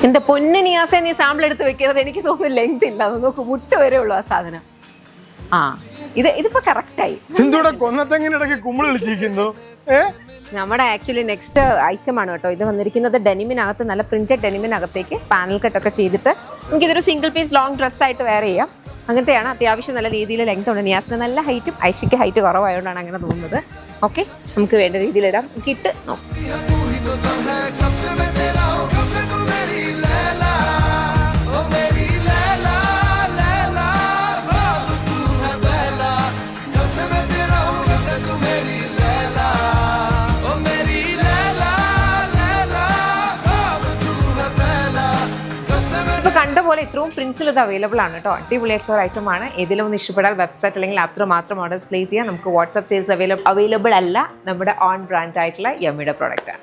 എന്റെ പൊന്നു നിയാസെ, നീ സാമ്പിൾ എടുത്ത് വെക്കുന്നത് എനിക്ക് തോന്നുന്നു ലെങ്ത് ഇല്ല. നോക്ക്, മുട്ട് വരെ ഉള്ളു ആ സാധനം. ആ ഇതിപ്പോ കറക്റ്റായി. നമ്മുടെ ആക്ച്വലി നെക്സ്റ്റ് ഐറ്റം ആണ് കേട്ടോ. ഇത് വന്നിരിക്കുന്നത് ഡെനിമിനകത്ത്, നല്ല പ്രിന്റഡ് ഡെനിമിനകത്തേക്ക് പാനൽ കട്ടൊക്കെ ചെയ്തിട്ട് നമുക്കിതൊരു സിംഗിൾ പീസ് ലോങ് ഡ്രസ്സായിട്ട് വെയർ ചെയ്യാം. അങ്ങനത്തെയാണ്. അത്യാവശ്യം നല്ല രീതിയിൽ ലെങ്ത് ഉണ്ട്. നിയാസിന് നല്ല ഹൈറ്റും ഐഷിക്ക് ഹൈറ്റ് കുറവായതുകൊണ്ടാണ് അങ്ങനെ തോന്നുന്നത്. ഓക്കെ, നമുക്ക് വേണ്ട രീതിയിലിടാം. നമുക്ക് ഇട്ട് നോക്കാം. കണ്ട പോലെ ഇത്രയും പ്രിന്റ്സിൽ ഇത് അവൈലബിൾ ആണ് കേട്ടോ. അടിപൊളിയായിട്ടുള്ള ഐറ്റം ആണ്. ഏതെങ്കിലും ഒന്ന് ഇഷ്ടപ്പെടാൻ വെബ്സൈറ്റ് അല്ലെങ്കിൽ ആപ്പ് ത്രൂ മാത്രം ഓർഡേഴ്സ് പ്ലേസ് ചെയ്യാം. നമുക്ക് വാട്സ്ആപ്പ് സെയിൽസ് അവൈലബിൾ അല്ല. നമ്മുടെ ഓൺ ബ്രാൻഡ് ആയിട്ടുള്ള യമ്മിയുടെ പ്രോഡക്റ്റ് ആണ്.